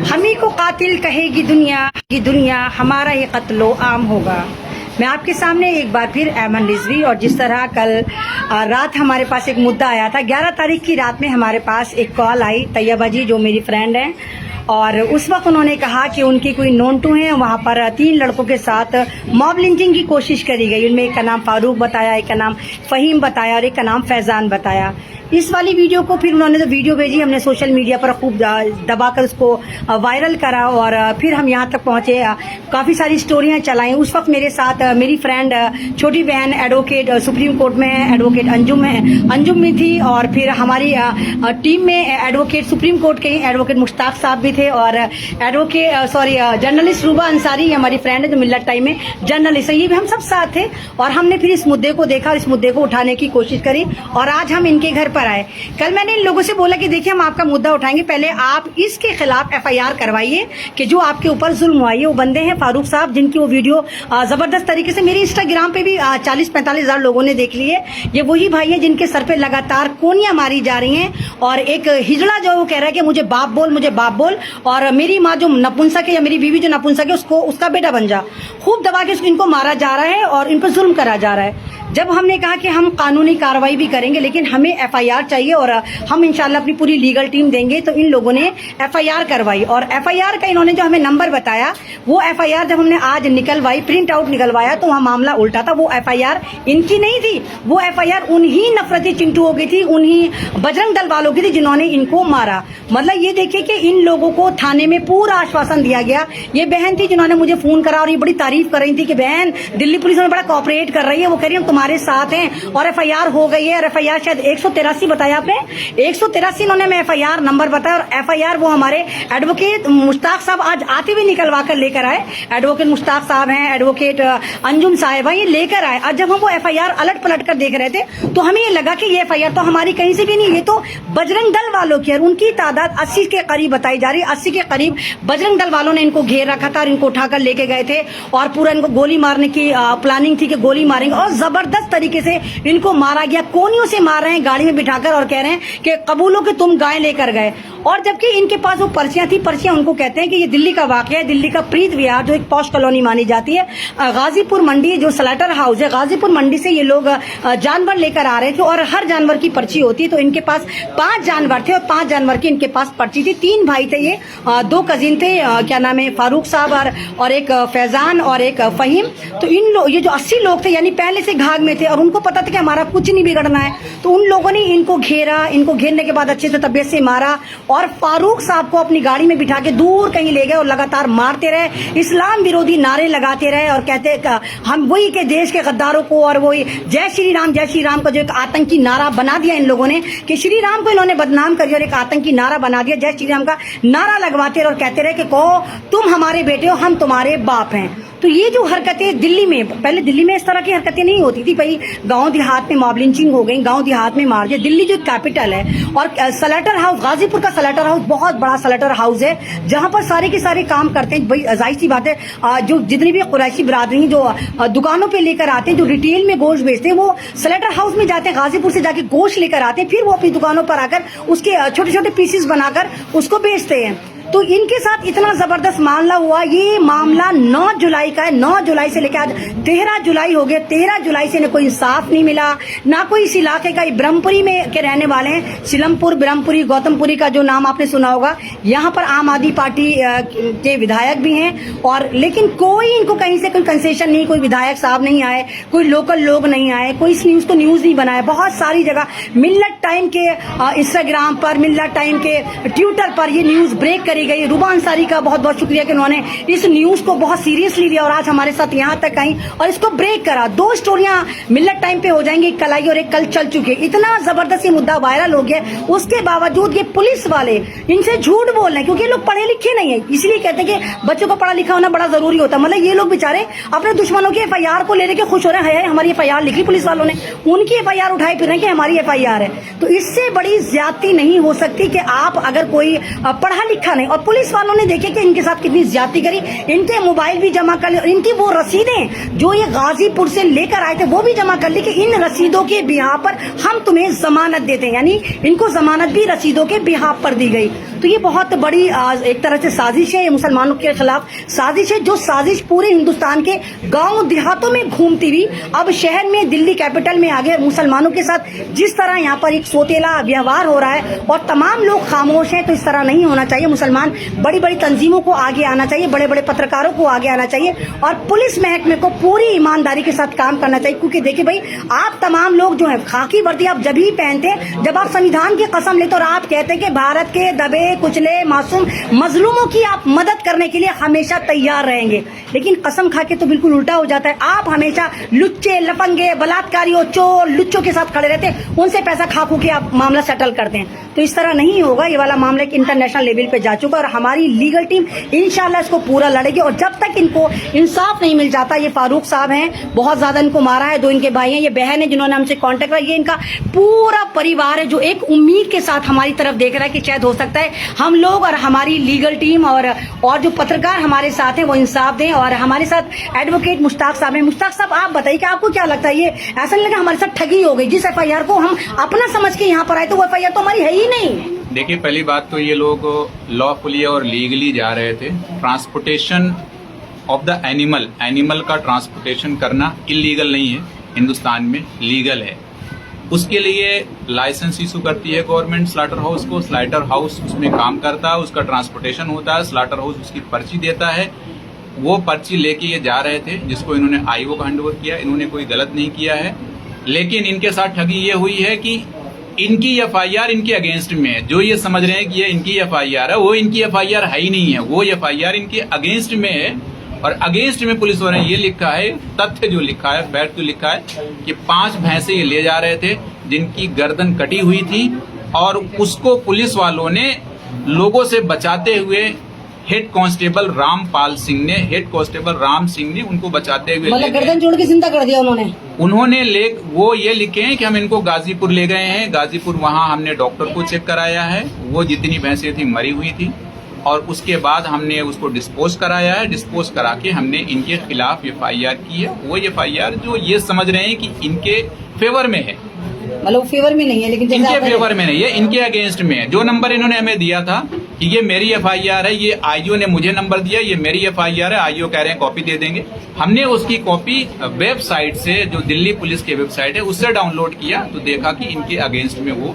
हम ही को कातिल कहेगी दुनिया कि दुनिया हमारा ही कत्लो आम होगा। मैं आपके सामने एक बार फिर ऐमन रिजवी, और जिस तरह कल रात हमारे पास एक मुद्दा आया था, 11 तारीख की रात में हमारे पास एक कॉल आई तैयबा जी जो मेरी फ्रेंड हैं, और उस वक्त उन्होंने कहा कि उनकी कोई नोन टू है, वहाँ पर 3 लड़कों के साथ मॉब लिंचिंग की कोशिश करी गई। उनमें एक का नाम फारूक बताया, एक का नाम फ़हीम बताया और एक का नाम फैज़ान बताया। इस वाली वीडियो को फिर उन्होंने तो वीडियो भेजी, हमने सोशल मीडिया पर खूब दबाकर उसको वायरल करा, और फिर हम यहाँ तक पहुँचे, काफ़ी सारी स्टोरियाँ चलाई। उस वक्त मेरे साथ मेरी फ्रेंड छोटी बहन एडवोकेट सुप्रीम कोर्ट में एडवोकेट अंजुम में थी, और फिर हमारी टीम में एडवोकेट सुप्रीम कोर्ट के एडवोकेट मुश्ताक साहब भी थे, और जर्नलिस्ट रूबा अंसारी हमारी फ्रेंड है जो मिल्लत टाइम में जर्नलिस्ट है, ये भी हम सब साथ थे। और हमने फिर इस मुद्दे को देखा, इस मुद्दे को उठाने की कोशिश करी, और आज हम इनके घर पर आए। कल मैंने इन लोगों से बोला कि देखिए हम आपका मुद्दा उठाएंगे, पहले आप इसके खिलाफ एफआईआर करवाइए कि जो आपके ऊपर जुल्म हुआ है। वो बंदे हैं फारूक साहब, जिनकी वो वीडियो जबरदस्त तरीके से मेरे इंस्टाग्राम पे भी 40-45 हजार लोगों ने देख ली है। ये वही भाई है जिनके सर पे लगातार कोनियां मारी जा रही हैं, और एक हिजड़ा जो वो कह रहा है कि मुझे बाप बोल, और मेरी माँ जो नपुंसक है या मेरी बीवी जो नपुंसक है उसका बेटा बन जा। खूब दबा के इनको मारा जा रहा है और इन पर जुल्म करा जा रहा है। जब हमने कहा कि हम कानूनी कार्रवाई भी करेंगे, लेकिन हमें एफआईआर चाहिए, और हम इंशाल्लाह अपनी पूरी लीगल टीम देंगे, तो इन लोगों ने एफआईआर करवाई। और एफआईआर का इन्होंने जो हमें नंबर बताया, वो एफआईआर जब हमने आज निकलवाई, प्रिंट आउट निकलवाया, तो वहाँ मामला उल्टा था। वो एफआईआर इनकी नहीं थी, वो एफआईआर उन्हीं नफरती चिंटू हो गई थी, उन्हीं बजरंग दल वालों की थी जिन्होंने इनको मारा। मतलब ये देखिए कि इन लोगों को थाने में पूरा आश्वासन दिया गया। ये बहन थी जिन्होंने मुझे फोन करा और ये बड़ी तारीफ कर रही थी कि बहन दिल्ली पुलिस में बड़ा कोऑपरेट कर रही है, वो कह रही है हमारे साथ हैं, और एफआईआर हो गई है। और एफआईआर शायद 183 बताया आपने, 183 इन्होंने हमें एफआईआर नंबर बताया, और एफआईआर वो हमारे एडवोकेट मुश्ताक साहब आज आते हुए निकलवा कर लेकर आए। एडवोकेट मुश्ताक साहब हैं, एडवोकेट अंजुम साहिबा, ये लेकर आए। आज जब हम वो एफआईआर अलट पलट कर देख रहे थे, तो हमें ये लगा कि ये एफआईआर तो हमारी कहीं से भी नहीं, ये तो बजरंग दल वालों की है। उनकी तादाद 80 के करीब बताई जा रही है, 80 के करीब बजरंग दल वालों ने इनको घेर रखा था और इनको उठाकर लेके गए थे, और पूरा इनको गोली मारने की प्लानिंग थी कि गोली मारेंगे, और जबरदस्त तरीके से इनको मारा गया। कोनियों से मार रहे हैं गाड़ी में बिठाकर, और कह रहे हैं कि कबूलो कि तुम गाय लेकर गए। और जबकि इनके पास वो पर्चियां थी, पर्चियां उनको कहते हैं कि ये दिल्ली का वाकया है, दिल्ली का प्रीत विहार जो एक पॉश कॉलोनी मानी जाती है, गाजीपुर मंडी जो स्लैटर हाउस है, गाजीपुर मंडी से ये लोग जानवर लेकर आ रहे थे, और हर जानवर की पर्ची होती है। तो इनके पास 5 जानवर थे, और 5 जानवर की इनके पास पर्ची थी। 3 भाई थे, ये 2 कजिन थे, क्या नाम है, फारूक साहब और एक फैजान और एक फहीम। तो ये जो 80 लोग थे, यानी पहले से घाघ में थे, और उनको पता था कि हमारा कुछ नहीं बिगड़ना है। तो उन लोगों ने इनको घेरा, इनको घेरने के बाद अच्छे से तबीयत से मारा, और फारूक साहब को अपनी गाड़ी में बिठा के दूर कहीं ले गए, और लगातार मारते रहे, इस्लाम विरोधी नारे लगाते रहे, और कहते हम वही के देश के गद्दारों को, और वही जय श्री राम का जो एक आतंकी नारा बना दिया इन लोगों ने, कि श्री राम को इन्होंने बदनाम कर दिया और एक आतंकी नारा बना दिया। जय श्री राम का नारा लगवाते रहे और कहते रहे कि कहो तुम हमारे बेटे हो, हम तुम्हारे बाप हैं। तो ये जो हरकतें दिल्ली में, पहले दिल्ली में इस तरह की हरकतें नहीं होती थी भाई, गांव देहात में मॉब लिंचिंग हो गई, गांव देहात में मार दिया। दिल्ली जो कैपिटल है, और स्लैटर हाउस, गाजीपुर का स्लैटर हाउस बहुत बड़ा स्लैटर हाउस है, जहां पर सारे के सारे काम करते हैं। भाई जाहिर सी बात है, जो जितनी भी कुरैशी बिरादरी जो दुकानों पे लेकर आते हैं, जो रिटेल में गोश्त बेचते हैं, वो स्लैटर हाउस में जाते हैं, गाजीपुर से जाके गोश्त लेकर आते हैं, फिर वो अपनी दुकानों पर आकर उसके छोटे छोटे पीसेस बनाकर उसको बेचते हैं। तो इनके साथ इतना जबरदस्त मामला हुआ। ये मामला 9 जुलाई का है, 9 जुलाई से लेकर आज 13 जुलाई हो गया। 13 जुलाई से इन्हें कोई इंसाफ नहीं मिला, ना कोई इस इलाके का। ब्रह्मपुरी में के रहने वाले हैं, सिलमपुर, ब्रह्मपुरी, गौतमपुरी का जो नाम आपने सुना होगा, यहाँ पर आम आदमी पार्टी के विधायक भी हैं, और लेकिन कोई इनको कहीं से कोई कंसेशन नहीं, कोई विधायक साहब नहीं आए, कोई लोकल लोग नहीं आए, कोई इस न्यूज को न्यूज नहीं बनाया। बहुत सारी जगह मिल्लत टाइम के इंस्टाग्राम पर, मिल्लत टाइम के ट्विटर पर ये न्यूज ब्रेक करी गई। रूबा अंसारी का बहुत बहुत शुक्रिया कि उन्होंने इस न्यूज को बहुत सीरियसली लिया और आज हमारे साथ यहाँ तक आई और इसको ब्रेक करा। 2 स्टोरियां मिल्लत टाइम पे हो जाएंगी, एक कल आई और एक कल चल चुकी है। इतना जबरदस्त ये मुद्दा वायरल हो गया, उसके बावजूद ये पुलिस वाले इनसे झूठ बोल रहे हैं, क्योंकि ये लोग पढ़े लिखे नहीं है। इसलिए कहते हैं कि बच्चों को पढ़ा लिखा होना बड़ा जरूरी होता है। मतलब ये लोग बेचारे अपने दुश्मनों की एफआईआर को ले लेके खुश हो रहे हैं, हमारी एफआईआर लिखी पुलिस वालों ने, उनकी एफआईआर उठाई फिर रहे कि हमारी एफआईआर है। तो इससे बड़ी ज्यादती नहीं हो सकती कि आप अगर कोई पढ़ा लिखा नहीं, और पुलिस वालों ने देखे कि इनके साथ कितनी ज्यादती करी, इनके मोबाइल भी जमा कर लिए, इनकी वो रसीदें जो ये गाजीपुर से लेकर आए थे वो भी जमा कर ली कि इन रसीदों के बिहार पर हम तुम्हें जमानत देते हैं, यानी इनको जमानत भी रसीदों के बिहार पर दी गई। तो ये बहुत बड़ी एक तरह से साजिश है, ये मुसलमानों के खिलाफ साजिश है, जो साजिश पूरे हिंदुस्तान के गांव देहातों में घूमती हुई अब शहर में, दिल्ली कैपिटल में आगे मुसलमानों के साथ जिस तरह यहाँ पर एक सोतेला व्यवहार हो रहा है और तमाम लोग खामोश हैं, तो इस तरह नहीं होना चाहिए। मुसलमान बड़ी बड़ी तंजीमों को आगे आना चाहिए, बड़े बड़े पत्रकारों को आगे आना चाहिए और पुलिस महकमे को पूरी ईमानदारी के साथ काम करना चाहिए। क्योंकि देखिए भाई, आप तमाम लोग जो है खाकी वर्दी आप जब ही पहनते हैं जब आप संविधान की कसम लेते और आप कहते हैं कि भारत के दबे कुचले मासूम मजलूमों की आप मदद करने के लिए हमेशा तैयार रहेंगे, लेकिन कसम खा के तो बिल्कुल उल्टा हो जाता है। आप हमेशा लुच्चे, लफंगे, बलात्कारियों, चोर, लुच्चों के साथ खड़े रहते हैं, उनसे पैसा खा के आप मामला सेटल करते हैं। तो इस तरह नहीं होगा। ये वाला मामला एक इंटरनेशनल लेवल पे जा चुका है और हमारी लीगल टीम इंशाल्लाह इसको पूरा लड़ेगी। और जब तक इनको इंसाफ नहीं मिल जाता, ये फारूक साहब हैं, बहुत ज्यादा इनको मारा है, 2 इनके भाई हैं, ये बहन है जिन्होंने हमसे कांटेक्ट किया, ये इनका पूरा परिवार है जो एक उम्मीद के साथ हमारी तरफ देख रहा है कि शायद हो सकता है हम लोग और हमारी लीगल टीम और जो पत्रकार हमारे साथ हैं वो इंसाफ दें। और हमारे साथ एडवोकेट मुश्ताक साहब हैं। मुश्ताक साहब, आप बताइए कि आपको क्या लगता है, ये ऐसा नहीं लगा हमारे साथ ठगी हो गई? जिस FIR को हम अपना समझ के यहाँ पर आए तो वो FIR तो हमारी है ही नहीं। देखिए, पहली बात तो ये लोग लॉफुली और लीगली जा रहे थे। ट्रांसपोर्टेशन ऑफ द एनिमल का ट्रांसपोर्टेशन करना इलीगल नहीं है, हिंदुस्तान में लीगल है। उसके लिए लाइसेंस इशू करती है गवर्नमेंट स्लाटर हाउस को, स्लाटर हाउस उसमें काम करता है, उसका ट्रांसपोर्टेशन होता है, स्लाटर हाउस उसकी पर्ची देता है। वो पर्ची लेके ये जा रहे थे, जिसको इन्होंने IO को हैंडओवर किया। इन्होंने कोई गलत नहीं किया है, लेकिन इनके साथ ठगी ये हुई है कि इनकी FIR इनके अगेंस्ट में है। जो ये समझ रहे हैं कि ये इनकी FIR है, वो इनकी FIR है ही नहीं है, वो FIR इनके अगेंस्ट में है। और अगेंस्ट में पुलिस वालों ने ये लिखा है, तथ्य जो लिखा है, फैक्ट जो लिखा है कि 5 भैंसे ये ले जा रहे थे जिनकी गर्दन कटी हुई थी और उसको पुलिस वालों ने लोगों से बचाते हुए हेड कांस्टेबल राम सिंह ने उनको बचाते हुए, मतलब गर्दन जोड़ के जिंदा कर दिया उन्होंने। वो ये लिखे हैं कि हम इनको गाजीपुर ले गए हैं, गाजीपुर वहां हमने डॉक्टर को चेक कराया है, वो जितनी भैंसें थी मरी हुई थी और उसके बाद हमने उसको डिस्पोज कराया है। डिस्पोज करा के हमने इनके खिलाफ FIR की है। वो FIR जो ये समझ रहे हैं कि इनके फेवर में है, मतलब फेवर में नहीं है, लेकिन इनके फेवर में नहीं है, इनके अगेंस्ट में है। जो नंबर इन्होंने हमें दिया था कि ये मेरी FIR है, ये IO ने मुझे नंबर दिया, ये मेरी FIR है, IO कह रहे हैं कॉपी दे देंगे। हमने उसकी कॉपी वेबसाइट से, जो दिल्ली पुलिस की वेबसाइट है, उससे डाउनलोड किया तो देखा कि इनके अगेंस्ट में वो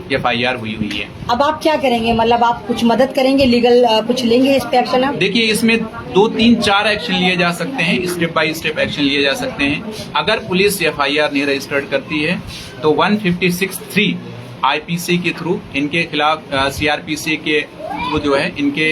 FIR हुई है। अब आप क्या करेंगे? मतलब आप कुछ मदद करेंगे, लीगल कुछ लेंगे इस पे एक्शन? आप देखिए, इसमें 2, 3, 4 एक्शन लिए जा सकते हैं, स्टेप बाय स्टेप एक्शन लिए जा सकते हैं। अगर पुलिस FIR नहीं रजिस्टर्ड करती है तो 156(3) IPC के थ्रू इनके खिलाफ CRPC के वो जो है इनके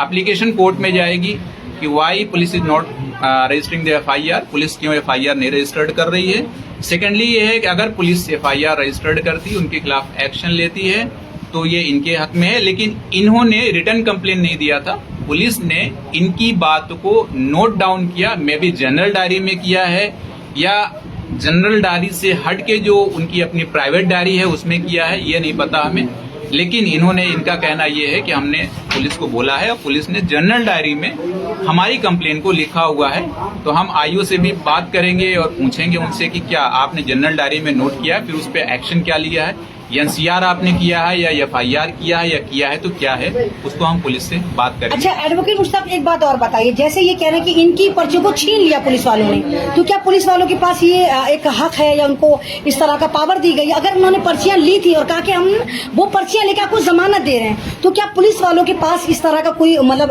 एप्लीकेशन कोर्ट में जाएगी कि why police is not registering the FIR, police क्यों FIR नहीं रजिस्टर्ड कर रही है। सेकेंडली ये है कि अगर पुलिस FIR रजिस्टर्ड करती है, उनके खिलाफ एक्शन लेती है तो ये इनके हक में है। लेकिन इन्होंने रिटर्न कंप्लेन नहीं दिया था, पुलिस ने इनकी बात को नोट डाउन किया, मे बी जनरल डायरी में किया है या जनरल डायरी से हट के जो उनकी अपनी प्राइवेट डायरी है उसमें किया है, ये नहीं पता हमें। लेकिन इनका कहना ये है कि हमने पुलिस को बोला है और पुलिस ने जनरल डायरी में हमारी कंप्लेन को लिखा हुआ है। तो हम IO से भी बात करेंगे और पूछेंगे उनसे कि क्या आपने जनरल डायरी में नोट किया है, फिर उस पर एक्शन क्या लिया है, NCR आपने किया है या FIR किया है, या किया है तो क्या है, उसको हम पुलिस से बात करेंगे। अच्छा एडवोकेट मुश्ताक, एक बात और बताइए, जैसे ये कह रहे हैं कि इनकी पर्चियों को छीन लिया पुलिस वालों ने, तो क्या पुलिस वालों के पास ये एक हक है या उनको इस तरह का पावर दी गई? अगर उन्होंने पर्चियां ली थी और कहा कि हम वो पर्चियां लेकर आपको जमानत दे रहे हैं, तो क्या पुलिस वालों के पास इस तरह का कोई मतलब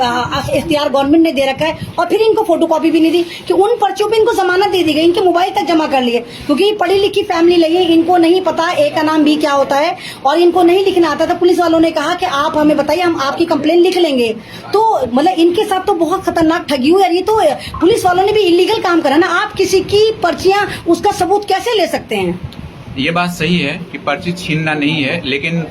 इख्तियार गवर्नमेंट ने दे रखा है? और फिर इनको फोटोकॉपी भी नहीं दी कि उन पर्चियों पे इनको जमानत दे दी गई, इनके मोबाइल तक जमा कर लिए, क्योंकि पढ़ी लिखी फैमिली लगी, इनको नहीं पता ए का नाम बी क्या होता है और इनको नहीं लिखना आता था। पुलिस वालों ने कहा कि आप हमें बताइए, हम आपकी कंप्लेन लिख लेंगे। तो मतलब इनके साथ तो बहुत खतरनाक ठगी हुई है। ये तो पुलिस वालों ने भी इलीगल काम करा ना, आप किसी की पर्चियां उसका सबूत कैसे ले सकते हैं? ये बात सही है कि पर्ची छीनना नहीं है, लेकिन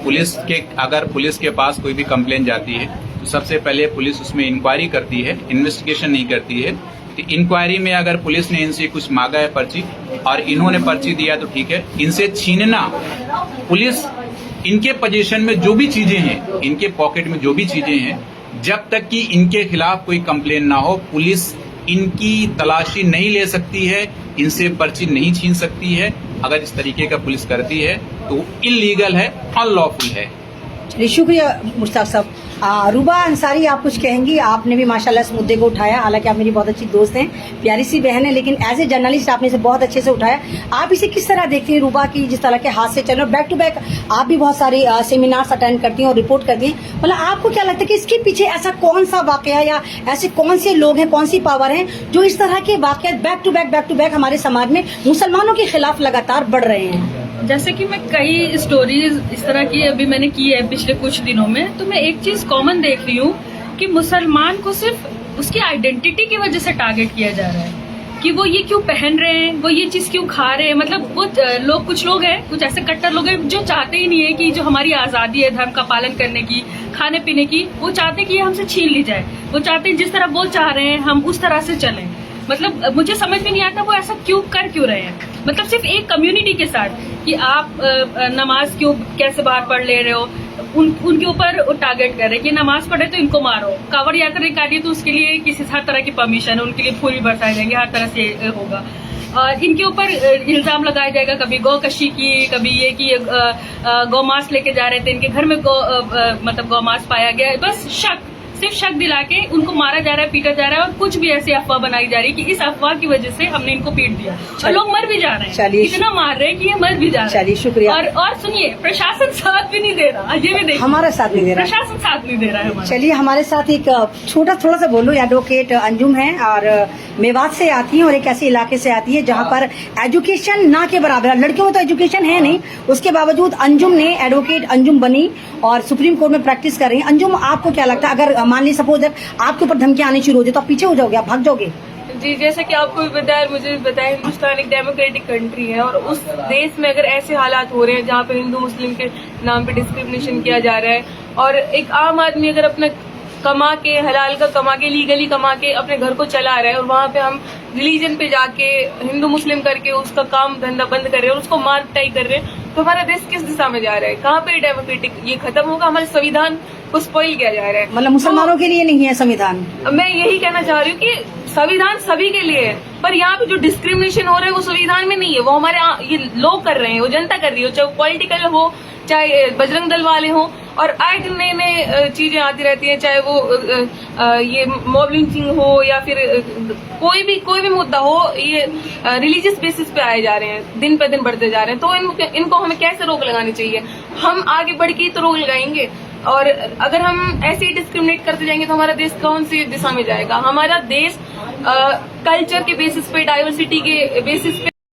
अगर पुलिस के पास कोई भी कंप्लेन जाती है तो सबसे पहले पुलिस उसमें इंक्वायरी करती है, इन्वेस्टिगेशन नहीं करती है। तो इंक्वायरी में अगर पुलिस ने इनसे कुछ मांगा है पर्ची और इन्होंने पर्ची दिया तो ठीक है। इनसे छीनना, पुलिस इनके पोजीशन में जो भी चीजें हैं, इनके पॉकेट में जो भी चीजें हैं जब तक कि इनके खिलाफ कोई कंप्लेन ना हो, पुलिस इनकी तलाशी नहीं ले सकती है, इनसे पर्ची नहीं छीन सकती है। अगर इस तरीके का पुलिस करती है तो इलीगल है, अनलॉफुल है। चलिए, शुक्रिया मुश्ताक साहब। रूबा अंसारी, आप कुछ कहेंगी? आपने भी माशाल्लाह इस मुद्दे को उठाया, हालांकि आप मेरी बहुत अच्छी दोस्त हैं, प्यारी सी बहन है, लेकिन एज ए जर्नलिस्ट आपने इसे बहुत अच्छे से उठाया। आप इसे किस तरह देखती हैं रूबा की जिस तरह के हादसे चल रहे हैं? बैक टू बैक आप भी बहुत सारे सेमिनार्स अटेंड करती हैं और रिपोर्ट करती हैं, मतलब आपको क्या लगता है कि इसके पीछे ऐसा कौन सा वाकया या ऐसे कौन से लोग हैं, कौन सी पावर है जो इस तरह के वाकया बैक टू बैक हमारे समाज में मुसलमानों के खिलाफ लगातार बढ़ रहे हैं? जैसे कि मैं कई स्टोरीज इस तरह की अभी मैंने की है पिछले कुछ दिनों में, तो मैं एक चीज कॉमन देख रही हूँ कि मुसलमान को सिर्फ उसकी आइडेंटिटी की वजह से टारगेट किया जा रहा है कि वो ये क्यों पहन रहे हैं, वो ये चीज क्यों खा रहे हैं। मतलब वो लोग, कुछ लोग हैं, कुछ ऐसे कट्टर लोग हैं जो चाहते ही नहीं है कि जो हमारी आजादी है धर्म का पालन करने की, खाने पीने की, वो चाहते हैं कि ये हमसे छीन ली जाए। वो चाहते हैं जिस तरह वो चाह रहे हैं हम उस तरह से चलें। मतलब मुझे समझ में नहीं आता वो ऐसा क्यों रहे हैं। मतलब सिर्फ एक कम्युनिटी के साथ कि आप नमाज क्यों कैसे बाहर पढ़ ले रहे हो, उनके ऊपर टारगेट कर रहे हैं कि नमाज पढ़े तो इनको मारो, कांवड़ यात्रा निकालिए तो उसके लिए किसी हर तरह की परमिशन है, उनके लिए फूल भी बरसाए जाएंगे, हर तरह से होगा। और इनके ऊपर इल्जाम लगाया जाएगा कभी गौकशी की, कभी ये कि गौमांस लेके जा रहे थे, इनके घर में मतलब गौमांस पाया गया। बस सिर्फ शक दिला के उनको मारा जा रहा है, पीटा जा रहा है, और कुछ भी ऐसी अफवाह बनाई जा रही है कि इस अफवाह की वजह से हमने इनको पीट दिया और लोग मर भी जा रहे हैं, इतना मार रहे हैं कि ये मर भी जा रहे हैं। चलिए, शुक्रिया। और सुनिए, प्रशासन साथ भी नहीं दे रहा, ये भी देखिए, हमारा साथ नहीं दे रहा, प्रशासन साथ नहीं दे रहा है हमारा। चलिए, हमारे साथ एक थोड़ा सा बोलो, एडवोकेट अंजुम है और मेवात से आती है और एक ऐसे इलाके से आती है जहाँ पर एजुकेशन ना के बराबर है। लड़कियों में तो एजुकेशन है नहीं, उसके बावजूद अंजुम ने एडवोकेट अंजुम बनी और सुप्रीम कोर्ट में प्रैक्टिस कर रही है। अंजुम, आपको क्या लगता है, अगर मान ली सपोज आपके ऊपर धमकी आनी शुरू हो जाए तो आप पीछे हो जाओगे, आप भाग जाओगे? जी, जैसा कि आपको भी पता है, मुझे भी पता है, हिंदुस्तान एक डेमोक्रेटिक कंट्री है और उस देश में अगर ऐसे हालात हो रहे हैं जहाँ पे हिंदू मुस्लिम के नाम पे डिस्क्रिमिनेशन किया जा रहा है और एक आम आदमी अगर अपना कमा के, हलाल का कमा के, लीगली कमा के अपने घर को चला रहा है और वहाँ पे हम रिलीजन पे जाके हिंदू मुस्लिम करके उसका काम धंधा बंद कर रहे हैं और उसको मार पिटाई कर रहे हैं, तो हमारा देश किस दिशा में जा रहा है? कहाँ पे डेमोक्रेटिक ये खत्म होगा? हमारे संविधान को स्पॉइल किया जा रहा है। मतलब मुसलमानों के लिए नहीं है संविधान? मैं यही कहना चाह रही हूँ कि संविधान सभी के लिए है, पर यहाँ पे जो डिस्क्रिमिनेशन हो रहा है वो संविधान में नहीं है, वो हमारे ये लोग कर रहे हैं, वो जनता कर रही है, चाहे पॉलिटिकल हो, चाहे बजरंग दल वाले हों, और आए दिन नए नए चीजें आती रहती हैं, चाहे वो ये मॉब लिंचिंग हो या फिर कोई भी मुद्दा हो, ये रिलीजियस बेसिस पे आए जा रहे हैं, दिन पे दिन बढ़ते जा रहे हैं। तो इनको हमें कैसे रोक लगानी चाहिए? हम आगे बढ़ के तो रोक लगाएंगे, और अगर हम ऐसे ही डिस्क्रिमिनेट करते जाएंगे तो हमारा देश कौन सी दिशा में जाएगा? हमारा देश कल्चर के बेसिस पे, डाइवर्सिटी के बेसिस पे